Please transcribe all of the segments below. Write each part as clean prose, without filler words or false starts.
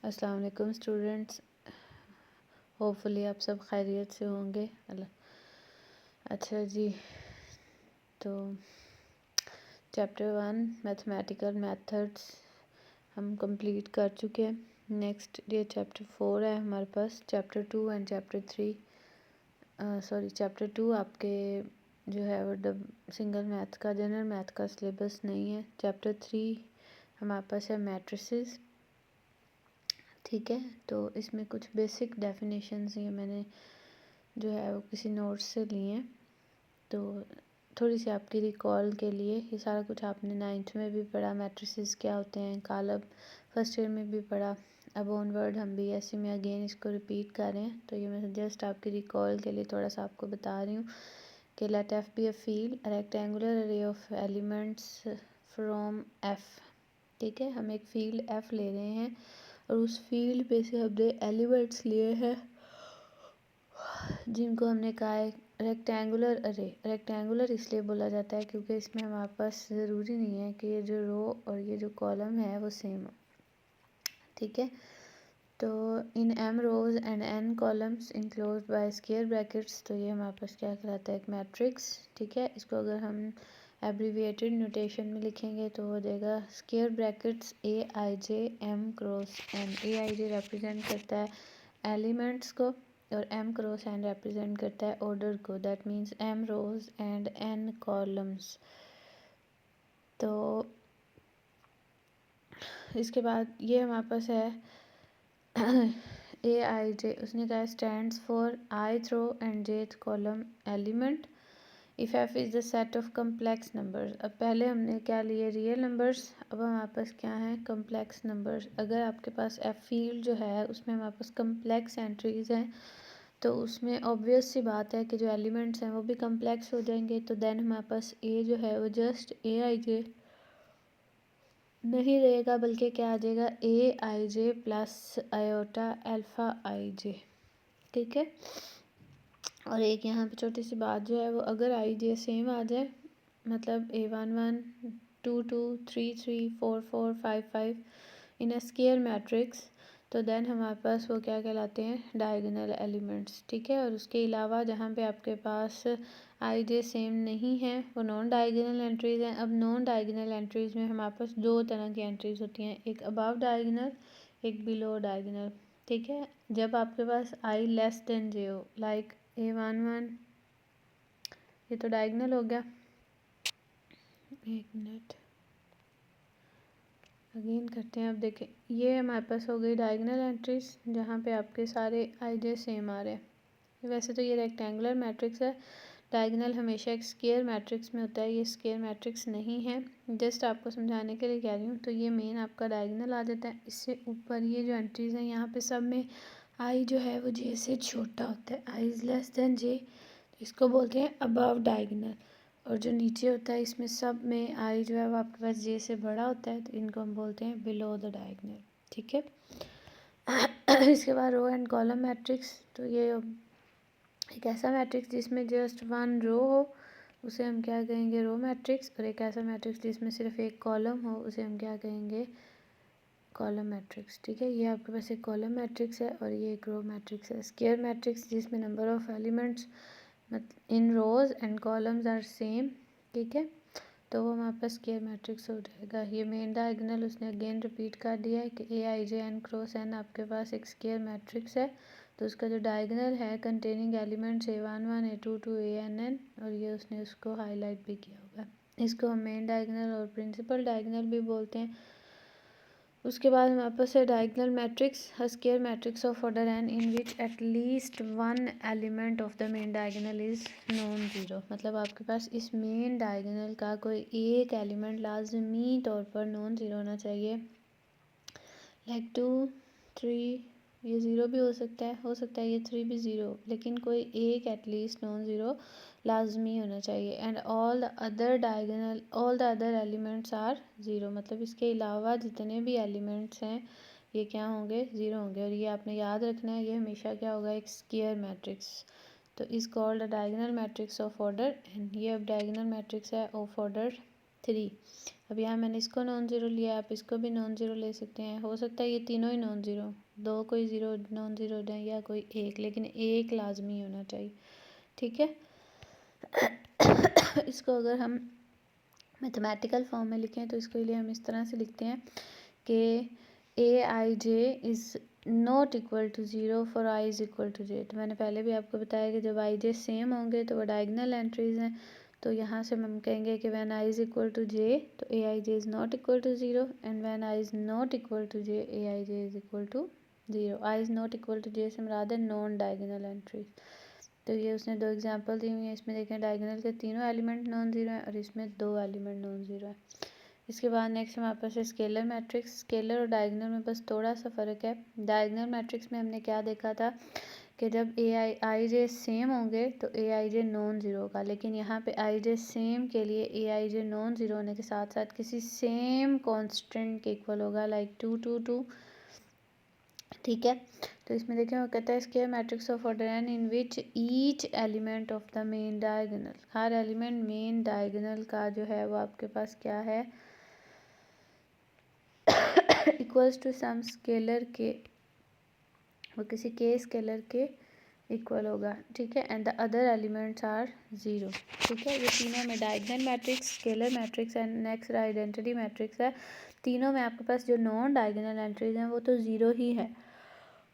अस्सलाम वालेकुम students, hopefully आप सब खैरियत से होंगे। अच्छा जी, तो चैप्टर 1 मैथमेटिकल मेथड्स हम कंप्लीट कर चुके हैं। नेक्स्ट ये चैप्टर 4 है हमारे पास। चैप्टर 2 एंड चैप्टर 3 चैप्टर 2 आपके जो है वो सिंगल मैथ का, जनरल मैथ का सिलेबस नहीं है। चैप्टर 3 हमारे पास है मैट्रिसेस, ठीक है। तो इसमें कुछ बेसिक डेफिनेशंस ये मैंने जो है वो किसी नोट्स से लिए हैं, तो थोड़ी सी आपकी रिकॉल के लिए। ये सारा कुछ आपने 9th में भी पढ़ा, मैट्रिसेस क्या होते हैं, कॉलम फर्स्ट ईयर में भी पढ़ा। अब ऑनवर्ड हम भी ऐसे में अगेन इसको रिपीट कर रहे हैं। तो ये मैं जस्ट आपकी रिकॉल के लिए थोड़ा सा आपको बता रही हूँ कि let F be a field rectangular array of elements from F, ठीक है। हम एक फील्ड एफ ले रहे हैं और उस फील्ड पे से हमने एलिमेंट्स लिए हैं जिनको हमने कहा है रेक्टेंगुलर अरे। रेक्टेंगुलर इसलिए बोला जाता है क्योंकि इसमें हमारे पास ज़रूरी नहीं है कि ये जो रो और ये जो कॉलम है वो सेम हो, ठीक है। तो in m rows and n columns enclosed by square brackets, तो ये हमारे पास क्या कहलाता है, एक मैट्रिक्स, ठीक है। इसको अगर हम एब्रीविएटेड नोटेशन में लिखेंगे तो हो जाएगा square brackets Aij m cross n। Aij represent करता है एलिमेंट्स को और m क्रॉस n रिप्रेजेंट करता है ऑर्डर को, that means m rows and n columns. तो इसके बाद ये हमारे पास है Aij, उसने कहा stands for i th row and jth column element if F is the set of complex numbers. अब पहले हमने क्या लिए, रियल नंबर्स, अब हमारे पास क्या है, कम्प्लेक्स नंबर्स। अगर आपके पास एफ फील्ड जो है उसमें हमारे पास कम्प्लेक्स एंट्रीज हैं तो उसमें ऑब्वियस सी बात है कि जो एलिमेंट्स हैं वो भी कम्प्लेक्स हो जाएंगे। तो देन हमारे पास ए जो है वो जस्ट Aij नहीं रहेगा बल्कि क्या आ जाएगा, Aij plus iota alpha Ij, ठीक है। और एक यहाँ पे छोटी सी बात जो है वो, अगर Ij सेम आ जाए, मतलब A11 22 33 44 55 in a square matrix, तो देन हमारे पास वो क्या कहलाते हैं, डायगोनल एलिमेंट्स, ठीक है। और उसके अलावा जहाँ पे आपके पास Ij सेम नहीं है वो नॉन डायगोनल एंट्रीज हैं। अब नॉन डायगोनल एंट्रीज में हमारे पास दो तरह की एंट्रीज होती हैं, एक अबव डायगोनल, एक बिलो डायगोनल, ठीक है। जब आपके पास I लेस देन जे हो, लाइक A11, ये तो डायगोनल हो गया, एक मिनट अगेन करते हैं। अब देखें, ये हमारे पास हो गई डायगोनल एंट्रीज जहाँ पे आपके सारे Ij सेम आ रहे हैं। वैसे तो ये रेक्टेंगुलर मैट्रिक्स है, डायगोनल हमेशा एक स्क्वायर मैट्रिक्स में होता है, ये स्क्वायर मैट्रिक्स नहीं है, जस्ट आपको समझाने के लिए कह रही हूँ। तो ये मेन आपका डायगोनल आ जाता है। इससे ऊपर ये जो एंट्रीज हैं यहाँ पे सब में I जो है वो J से छोटा होता है, I is less than J, इसको बोलते हैं अबव डायगोनल। और जो नीचे होता है इसमें सब में I जो है वो आपके पास J से बड़ा होता है, तो इनको हम बोलते हैं बिलो द डायगोनल, ठीक है। इसके बाद रो एंड कॉलम मैट्रिक्स, तो ये एक ऐसा मैट्रिक्स जिसमें जस्ट वन रो हो उसे हम क्या कहेंगे, रो मैट्रिक्स। और एक ऐसा मैट्रिक्स जिसमें सिर्फ एक कॉलम हो उसे हम क्या कहेंगे, कॉलम मैट्रिक्स, ठीक है। ये आपके पास एक कॉलम मैट्रिक्स है और ये एक रो मैट्रिक्स है। स्क्वायर मैट्रिक्स जिसमें number of elements in rows and columns are same, ठीक है, तो वो हमारे पास स्क्वायर मैट्रिक्स हो जाएगा। ये मेन डायगोनल उसने अगेन रिपीट कर दिया है कि Aij n क्रॉस n आपके पास एक स्क्वायर मैट्रिक्स है। तो उसका जो डायगोनल है containing elements A11 A22 ANN, और ये उसने उसको हाईलाइट भी किया होगा। इसको हम मेन डायगोनल और प्रिंसिपल डायगोनल भी बोलते हैं। उसके बाद हमारे पास है diagonal matrix, square matrix of order n in which at least one element of the main diagonal is non zero. मतलब आपके पास इस मेन डायगोनल का कोई एक एलिमेंट लाजमी तौर पर नॉन ज़ीरो होना चाहिए, लाइक 2 3, ये ज़ीरो भी हो सकता है ये 3 भी ज़ीरो, लेकिन कोई एक एटलीस्ट नॉन ज़ीरो लाजमी होना चाहिए। And all the other elements are zero, मतलब इसके अलावा जितने भी एलिमेंट्स हैं ये क्या होंगे, ज़ीरो होंगे। और ये आपने याद रखना है, ये हमेशा क्या होगा, एक स्क्वायर मैट्रिक्स। तो is called diagonal matrix of order N. ये अब डायगोनल मैट्रिक्स है ऑफ ऑर्डर 3। अब यहाँ मैंने इसको नॉन ज़ीरो लिया, आप इसको भी नॉन ज़ीरो ले सकते हैं। हो सकता है ये तीनों ही नॉन ज़ीरो, दो कोई ज़ीरो नॉन ज़ीरो दें या कोई एक, लेकिन एक लाजमी होना चाहिए, ठीक है। इसको अगर हम मैथमेटिकल फॉर्म में लिखें तो इसके लिए हम इस तरह से लिखते हैं कि Aij is not equal to zero for i is equal to j। तो मैंने पहले भी आपको बताया कि जब i j सेम होंगे तो वो डायगनल एंट्रीज़ हैं। तो यहाँ से हम कहेंगे कि when i is equal to j तो Aij is not equal to zero, and when i is not equal to j Aij is equal to zero. i is not equal to j से मुराद है non diagonal entries. तो ये उसने दो example दी हुई हैं। इसमें देखें डायगोनल के तीनों एलिमेंट नॉन ज़ीरो हैं और इसमें दो एलिमेंट नॉन ज़ीरो हैं। इसके बाद नेक्स्ट हमारे पास है स्केलर मैट्रिक्स। स्केलर और डायगोनल में बस थोड़ा सा फ़र्क है। डायगोनल मैट्रिक्स में हमने क्या देखा था कि जब आई जे सेम होंगे तो आई जे नॉन ज़ीरो होगा, लेकिन यहाँ पे आई जे सेम के लिए आई जे नॉन ज़ीरो होने के साथ साथ किसी सेम कॉन्स्टेंट के इक्वल होगा, लाइक 2 2 2, ठीक है। तो इसमें देखें वो कहता है square matrix of order n in which each element of the main diagonal, her element main diagonal का जो है वो आपके पास क्या है, इक्वल्स टू सम स्केलर के, वो किसी के स्केलर के इक्वल होगा, ठीक है। And the other elements are zero, ठीक है। ये तीनों में diagonal matrix, scalar matrix and next identity matrix है। तीनों में आपके पास जो नॉन डायगोनल एंट्रीज हैं वो तो ज़ीरो ही है,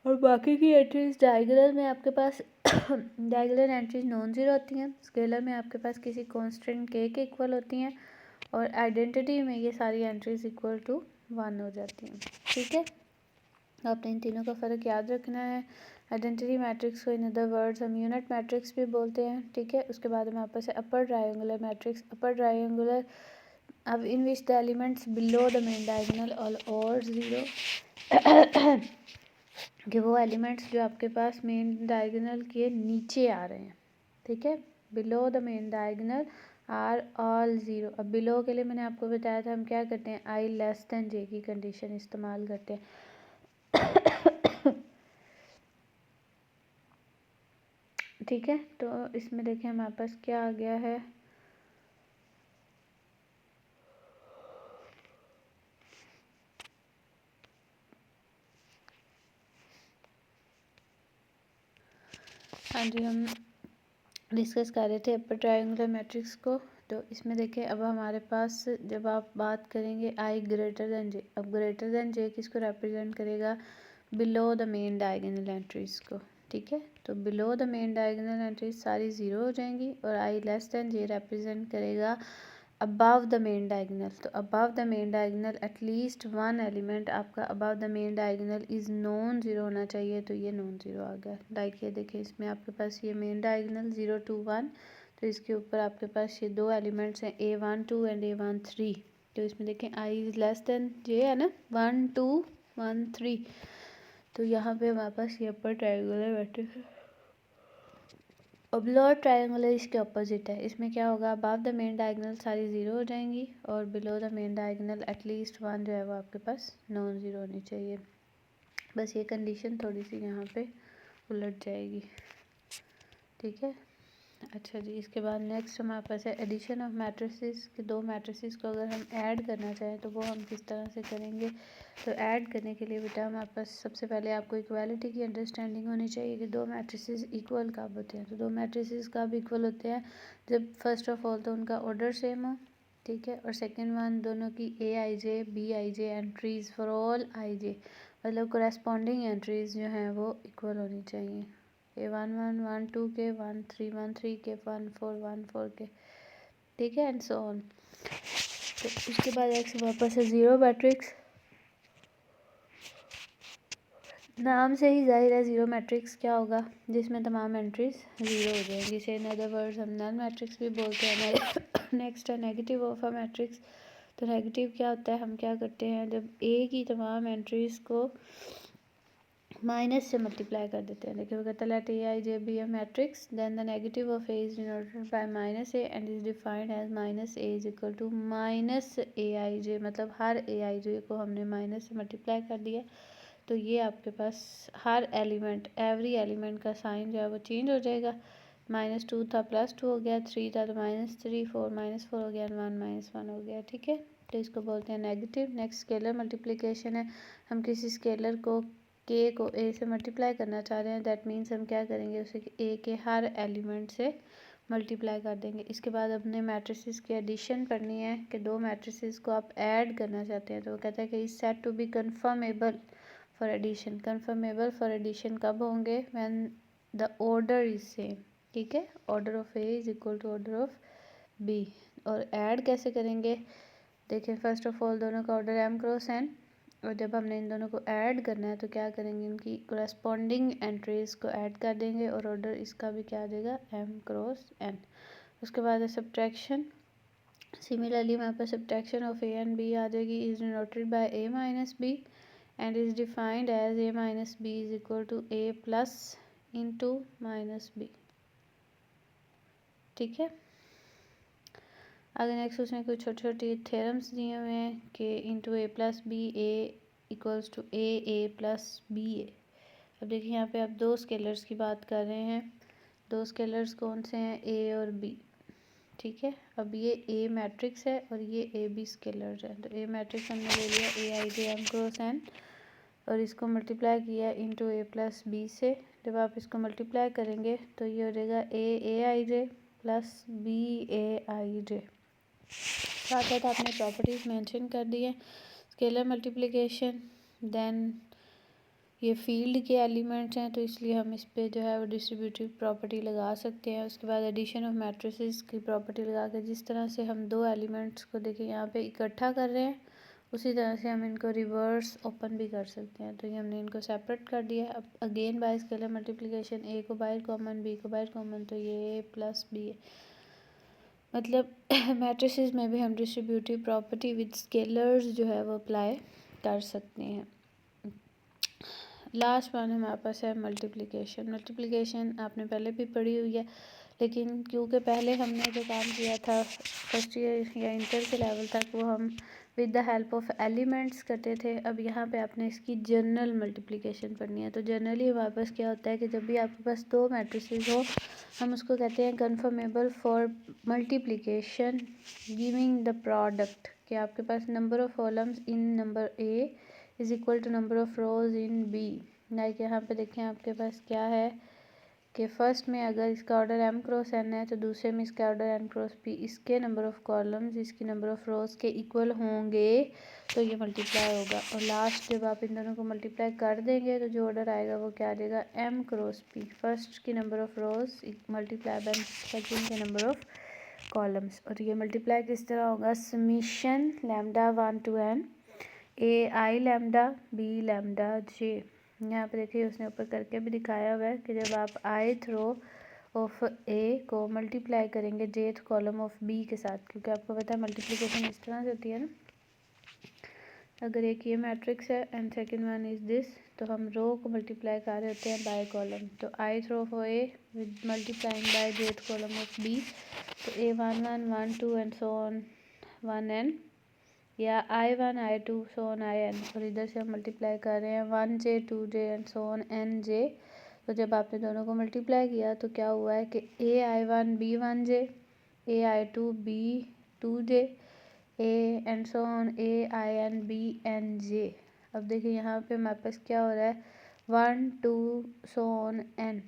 और बाकी की एंट्रीज डायगोनल में आपके पास डायगोनल एंट्रीज नॉन ज़ीरो होती हैं, स्केलर में आपके पास किसी कांस्टेंट के इक्वल होती हैं, और आइडेंटिटी में ये सारी एंट्रीज इक्वल टू 1 हो जाती हैं, ठीक है। आपने इन तीनों का फ़र्क याद रखना है। आइडेंटिटी मैट्रिक्स को इन अदर वर्ड्स हम यूनिट मैट्रिक्स भी बोलते हैं, ठीक है। उसके बाद हमारे पास है upper triangular matrix. Upper triangular अब in which the elements below the main diagonal are zero, कि वो एलिमेंट्स जो आपके पास मेन डायगोनल के नीचे आ रहे हैं, ठीक है। Below the main diagonal are all zero. अब बिलो के लिए मैंने आपको बताया था हम क्या करते हैं, आई लेस देन जे की कंडीशन इस्तेमाल करते हैं, ठीक है। तो इसमें देखें हमारे पास क्या आ गया है, हाँ जी, हम डिस्कस कर रहे थे अपर ट्रायंगुलर मैट्रिक्स को। तो इसमें देखें अब हमारे पास जब आप बात करेंगे आई ग्रेटर देन जे, अब ग्रेटर देन जे किसको रिप्रेजेंट करेगा, below the main diagonal entries को, ठीक है। तो below the main diagonal entries सारी ज़ीरो हो जाएंगी, और I less than J represent करेगा अबव द मेन डायगोनल। तो above the main diagonal at least one element आपका above the main diagonal is non zero होना चाहिए, तो ये नॉन ज़ीरो आ गया। लाइक ये देखिए इसमें आपके पास ये मेन डायगोनल 0 2 1, तो इसके ऊपर आपके पास ये दो एलिमेंट्स हैं A1 2 एंड A1 3। तो इसमें देखें आई इज़ लेस देन जे है ना, 1 2 1 3, तो यहाँ पे हमारे पास ये अपर ट्रायंगुलर मैट्रिक्स है। अब लोअर ट्रायंगुलर इसके अपोजिट है, इसमें क्या होगा, अबव द मेन डायगोनल सारी ज़ीरो हो जाएंगी, और below the main diagonal at least one जो है वो आपके पास नॉन ज़ीरो होनी चाहिए। बस ये कंडीशन थोड़ी सी यहाँ पे उलट जाएगी, ठीक है। अच्छा जी, इसके बाद नेक्स्ट हमारे पास है एडिशन ऑफ मैट्रिसेस, कि दो मैट्रिसेस को अगर हम ऐड करना चाहें तो वो हम किस तरह से करेंगे। तो ऐड करने के लिए बेटा हमारे पास सबसे पहले आपको इक्वालिटी की अंडरस्टैंडिंग होनी चाहिए कि दो मैट्रिसेस इक्वल कब होते हैं। तो दो मैट्रिसेस कब इक्वल होते हैं, जब फर्स्ट ऑफ ऑल तो उनका ऑर्डर सेम हो, ठीक है, और सेकेंड वन दोनों की Aij Bij entries for all i j, मतलब कोरेस्पॉन्डिंग एंट्रीज़ जो हैं वो इक्वल होनी चाहिए, A1 1 1 2 के 1 3 1 3 के 1 4 1 4 के, ठीक है, एंड सो ऑन। तो उसके बाद नेक्स्ट वापस है ज़ीरो मैट्रिक्स। नाम से ही जाहिर है ज़ीरो मैट्रिक्स क्या होगा, जिसमें तमाम एंट्रीज ज़ीरो हो जाएंगी, जिसे इन अदर वर्ड्स हम नल मैट्रिक्स भी बोलते हैं। नेक्स्ट है नेगेटिव ऑफ अ मैट्रिक्स। तो नेगेटिव क्या होता है, हम क्या करते हैं, जब ए की तमाम एंट्रीज़ को माइनस से मल्टीप्लाई कर देते हैं। देखिए वो कहता है let Aij be a matrix then the negative of A is denoted by minus A and is defined as minus A is equal to minus Aij, मतलब हर Aij को हमने माइनस से मल्टीप्लाई कर दिया, तो ये आपके पास हर एलिमेंट एवरी एलिमेंट का साइन जो है वो चेंज हो जाएगा। -2 था +2 हो गया, 3 था तो -3, 4 -4 हो गया, 1 -1 हो गया। ठीक है, तो इसको बोलते हैं नेगेटिव। नेक्स्ट स्केलर मल्टीप्लिकेशन है। हम किसी स्केलर को के को ए से मल्टीप्लाई करना चाह रहे हैं, दैट मीन्स हम क्या करेंगे, उसे ए के हर एलिमेंट से मल्टीप्लाई कर देंगे। इसके बाद अपने मैट्रिसेस की एडिशन पढ़नी है कि दो मैट्रिसेस को आप ऐड करना चाहते हैं, तो वो कहता है कि is set to be conformable for addition. Conformable for addition कब होंगे, when the order is same. ठीक है, order of A is equal to order of B. और ऐड कैसे करेंगे, देखिए फर्स्ट ऑफ ऑल दोनों का ऑर्डर m क्रॉस n, और जब हमने इन दोनों को ऐड करना है तो क्या करेंगे, इनकी कोरेस्पॉन्डिंग एंट्रीज को ऐड कर देंगे और ऑर्डर इसका भी क्या देगा, m क्रॉस n। उसके बाद है सब्ट्रैक्शन। सिमिलरली हमारे पास subtraction of a and b आ जाएगी, is denoted by a minus b and is defined as a minus b is equal to a plus into minus b। ठीक है, आगे नेक्स्ट उसमें कुछ छोटी छोटी थ्योरम्स दिए हुए हैं कि into A plus B A equals to A plus B A. अब देखिए यहाँ पे आप दो स्केलर्स की बात कर रहे हैं, दो स्केलर्स कौन से हैं, ए और बी। ठीक है, अब ये ए मैट्रिक्स है और ये ए बी स्केलर्स है। तो ए मैट्रिक्स हमने ले लिया ए आई जे एम क्रॉस एन और इसको मल्टीप्लाई किया इंटू ए प्लस बी से। जब आप इसको मल्टीप्लाई करेंगे तो ये हो जाएगा ए आई जे प्लस बी ए आई जे। साथ साथ आपने प्रॉपर्टीज़ मेंशन कर दी है, स्केलर मल्टीप्लिकेशन, देन ये फील्ड के एलिमेंट्स हैं तो इसलिए हम इस पे जो है वो डिस्ट्रीब्यूटिव प्रॉपर्टी लगा सकते हैं। उसके बाद एडिशन ऑफ मैट्रिसेस की प्रॉपर्टी लगा के जिस तरह से हम दो एलिमेंट्स को देखिए यहाँ पे इकट्ठा कर रहे हैं, उसी तरह से हम इनको रिवर्स ओपन भी कर सकते हैं। तो ये हमने इनको सेपरेट कर दिया। अब अगेन बाय स्केलर मल्टीप्लिकेशन, ए को बाहर कॉमन, बी को बाहर कॉमन, तो ये ए प्लस बी है। मतलब मैट्रिसेस में भी हम डिस्ट्रीब्यूटिव प्रॉपर्टी विद स्केलर्स जो है वो अप्लाई कर सकते हैं। लास्ट वन हमारे पास है मल्टीप्लिकेशन। मल्टीप्लिकेशन आपने पहले भी पढ़ी हुई है, लेकिन क्योंकि पहले हमने जो काम किया था फर्स्ट ईयर या इंटर के लेवल तक वो हम with the help of elements करते थे। अब यहाँ पे आपने इसकी जनरल मल्टीप्लिकेशन पढ़नी है। तो जनरली हमारे पास क्या होता है कि जब भी आपके पास दो मैट्रिसेस हो, हम उसको कहते हैं conformable for multiplication giving the product, कि आपके पास number of columns in number A is equal to number of rows in B. Like यहाँ पे देखें आपके पास क्या है कि फर्स्ट में अगर इसका ऑर्डर m क्रॉस n है तो दूसरे में इसका ऑर्डर n क्रॉस p, इसके नंबर ऑफ कॉलम्स इसकी नंबर ऑफ रोज के इक्वल होंगे तो ये मल्टीप्लाई होगा। और लास्ट जब आप इन दोनों को मल्टीप्लाई कर देंगे तो जो ऑर्डर आएगा वो क्या आ जाएगा, m क्रॉस p, फर्स्ट की number of rows multiply by second के नंबर ऑफ कॉलम्स। और ये मल्टीप्लाई किस तरह होगा, summation lambda 1 to n A I lambda B lambda J. यहाँ पे देखिए उसने ऊपर करके भी दिखाया हुआ है कि जब आप ith रो ऑफ ए को मल्टीप्लाई करेंगे jth कॉलम ऑफ बी के साथ, क्योंकि आपको पता है मल्टीप्लिकेशन इस तरह से होती है ना, अगर एक ये मैट्रिक्स है and second one is this, तो हम रो को मल्टीप्लाई कर रहे होते हैं बाय कॉलम। तो ith row of A with multiplying by jth column of B, तो a1 1 1 2 and so on 1n, या I1 I2 so on IN, और इधर से हम मल्टीप्लाई कर रहे हैं 1j 2j and so on nj। तो जब आपने दोनों को मल्टीप्लाई किया तो क्या हुआ है कि ai1 b1j, ai2 b2j, a and so on ain bnj। अब देखिए यहाँ पे हमारे पास क्या हो रहा है, 1 2 सो ऑन n,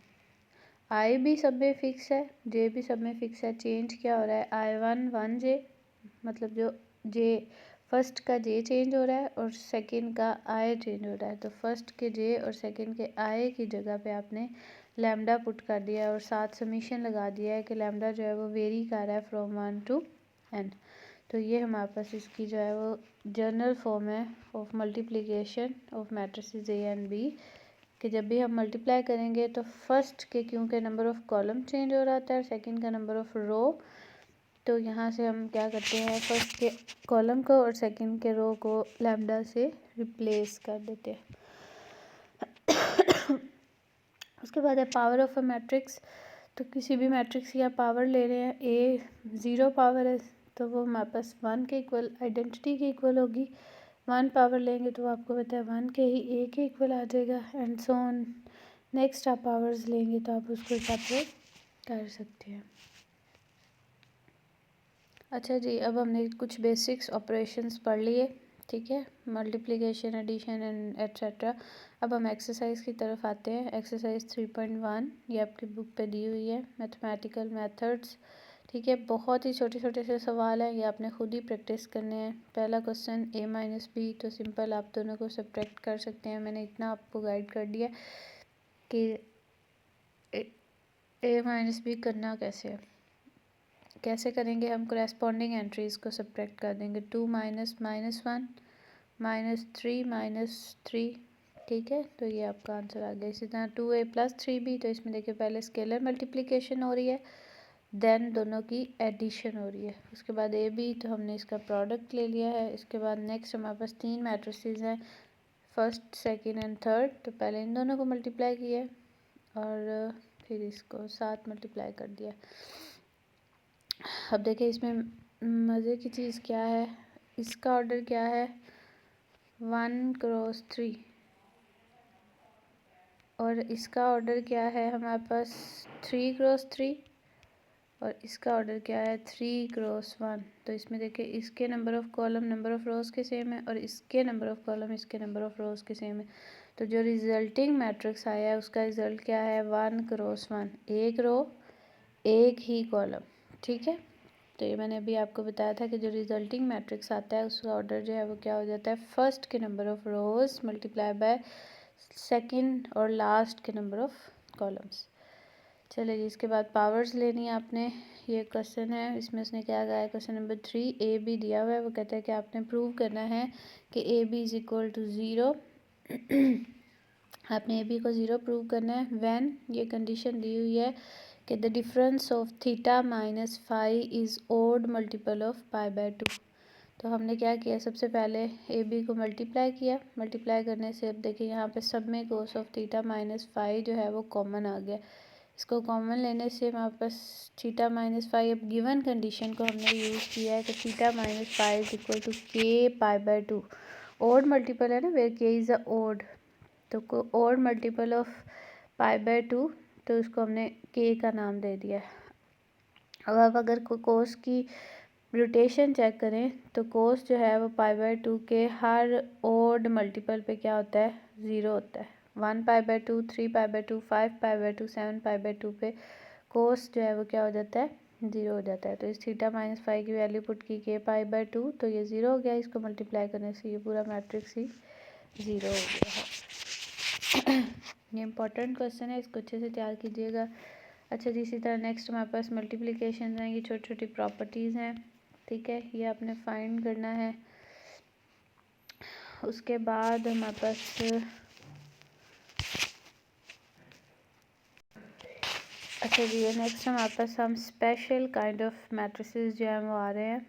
i भी सब में फिक्स है, j भी सब में फिक्स है। चेंज क्या हो रहा है, i1 1j, मतलब जो j फर्स्ट का जे चेंज हो रहा है और सेकंड का आई चेंज हो रहा है। तो फर्स्ट के जे और सेकंड के आई की जगह पे आपने लैम्डा पुट कर दिया है और साथ समीशन लगा दिया है कि लैम्डा जो है वो वेरी कर रहा है फ्रॉम 1 to n। तो ये हमारे पास इसकी जो है वो जनरल फॉर्म है of multiplication of matrices A and B, कि जब भी हम मल्टीप्लाई करेंगे तो फर्स्ट के क्योंकि नंबर ऑफ कॉलम चेंज हो रहा है और सेकंड का नंबर ऑफ रो, तो यहाँ से हम क्या करते हैं, फर्स्ट के कॉलम को और सेकंड के रो को लैम्डा से रिप्लेस कर देते हैं। उसके बाद है पावर ऑफ अ मैट्रिक्स। तो किसी भी मैट्रिक्स की आप पावर ले रहे हैं, ए 0 पावर है तो वो हमारे पास 1 के इक्वल आइडेंटिटी के इक्वल होगी, 1 पावर लेंगे तो आपको पता है 1 के ही ए के इक्वल आ जाएगा एंड सो ऑन। नेक्स्ट आप पावर्स लेंगे तो आप उसको सेपरेट कर सकते हैं। अच्छा जी, अब हमने कुछ बेसिक्स ऑपरेशंस पढ़ लिए, ठीक है, मल्टीप्लिकेशन, एडिशन एंड एट्सेट्रा। अब हम एक्सरसाइज की तरफ आते हैं। एक्सरसाइज 3.1 ये आपकी बुक पे दी हुई है, मैथमेटिकल मेथड्स, ठीक है। बहुत ही छोटे छोटे से सवाल हैं, ये आपने खुद ही प्रैक्टिस करने हैं। पहला क्वेश्चन a माइनस बी, तो सिंपल आप दोनों को सब्ट्रैक्ट कर सकते हैं। मैंने इतना आपको गाइड कर दिया कि a माइनस बी करना कैसे है। कैसे करेंगे, हम करेस्पॉन्डिंग एंट्रीज़ को सब्ट्रैक्ट कर देंगे। 2 माइनस माइनस 1 माइनस 3 माइनस 3, ठीक है, तो ये आपका आंसर आ गया। इसी तरह 2a प्लस 3b, तो इसमें देखिए पहले स्केलर मल्टीप्लिकेशन हो रही है, देन दोनों की एडिशन हो रही है। उसके बाद ए बी, तो हमने इसका प्रोडक्ट ले लिया है। इसके बाद नेक्स्ट हमारे पास 3 मैट्रिसेस हैं, फर्स्ट सेकंड एंड थर्ड, तो पहले इन दोनों को मल्टीप्लाई किया और फिर इसको साथ मल्टीप्लाई कर दिया। अब देखिए इसमें मज़े की चीज़ क्या है, इसका ऑर्डर क्या है 1 क्रॉस 3 और इसका ऑर्डर क्या है हमारे पास 3 क्रॉस 3 और इसका ऑर्डर क्या है 3 क्रॉस 1। तो इसमें देखिए इसके number of column number of rows के सेम है और इसके नंबर ऑफ़ कॉलम इसके नंबर ऑफ़ रोज़ के सेम है। तो जो रिजल्टिंग मैट्रिक्स आया है उसका रिज़ल्ट क्या है 1 क्रॉस 1, एक रो एक ही कॉलम, ठीक है। तो ये मैंने अभी आपको बताया था कि जो रिजल्टिंग मैट्रिक्स आता है उसका ऑर्डर जो है वो क्या हो जाता है फर्स्ट के number of rows multiply by second और लास्ट के नंबर ऑफ़ कॉलम्स। चलिए जी, इसके बाद पावर्स लेनी है आपने। ये क्वेश्चन है, इसमें उसने क्या कहा है, क्वेश्चन नंबर 3 ए बी दिया हुआ है। वो कहता है कि आपने प्रूव करना है कि A B is equal to 0। आपने ए बी को 0 प्रूव करना है व्हेन, ये कंडीशन दी हुई है कि the difference of theta minus phi is odd multiple of pi by 2। तो हमने क्या किया, सबसे पहले ए बी को मल्टीप्लाई किया। मल्टीप्लाई करने से अब देखिए यहाँ पे सब में cos of theta minus phi जो है वो कॉमन आ गया। इसको कॉमन लेने से हमारे पास थीटा माइनस फाई, अब गिवन कंडीशन को हमने यूज़ किया है कि theta minus phi is equal to k pi by 2। Odd multiple है ना, where k is a odd, तो odd multiple of pi by 2, तो उसको हमने के का नाम दे दिया। अब आप अगर कोस की रोटेशन चेक करें तो कोस जो है वो पाई बाय 2 के हर ओड मल्टीपल पे क्या होता है 0 होता है। 1 पाई by 2, 3 pi by 2, 5 pi by 2, 7 pi by 2 पे कोस जो है वो क्या हो जाता है 0 हो जाता है। तो इस थीटा माइनस फाइव की वैल्यू पुट की के पाई बाय 2, तो ये 0 हो गया। इसको मल्टीप्लाई करने से ये पूरा मैट्रिक्स ही 0 हो गया है। ये इंपॉर्टेंट क्वेश्चन है, इसको अच्छे से तैयार कीजिएगा। अच्छा जी, इसी तरह नेक्स्ट हमारे पास मल्टीप्लिकेशन हैं, ये छोटी छोटी प्रॉपर्टीज़ हैं, ठीक है, ये आपने फाइंड करना है। उसके बाद हमारे पास अच्छा जी, नेक्स्ट हमारे पास हम स्पेशल काइंड ऑफ मैट्रिसेस जो हैं वो आ रहे हैं।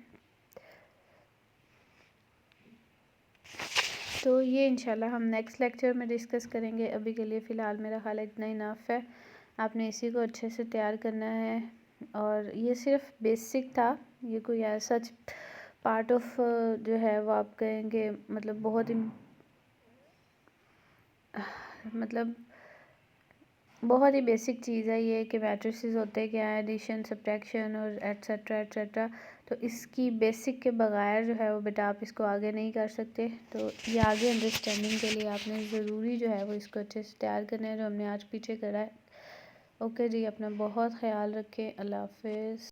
तो ये इंशाल्लाह हम नेक्स्ट लेक्चर में डिस्कस करेंगे। अभी के लिए फ़िलहाल मेरा ख्याल इतना इनफ है। आपने इसी को अच्छे से तैयार करना है और ये सिर्फ बेसिक था, ये कोई ऐसा पार्ट ऑफ जो है वो आप कहेंगे मतलब बहुत ही बहुत ही बेसिक चीज़ है ये कि मैट्रिसेस होते क्या है, एडिशन सब्ट्रैक्शन और एट्सेट्रा एट्सेट्रा। तो इसकी बेसिक के बगैर जो है वो बेटा आप इसको आगे नहीं कर सकते। तो ये आगे अंडरस्टैंडिंग के लिए आपने ज़रूरी जो है वो इसको अच्छे से तैयार करना है, जो हमने आज पीछे करा है। ओके जी, अपना बहुत ख्याल रखें, अल्लाह हाफिज़।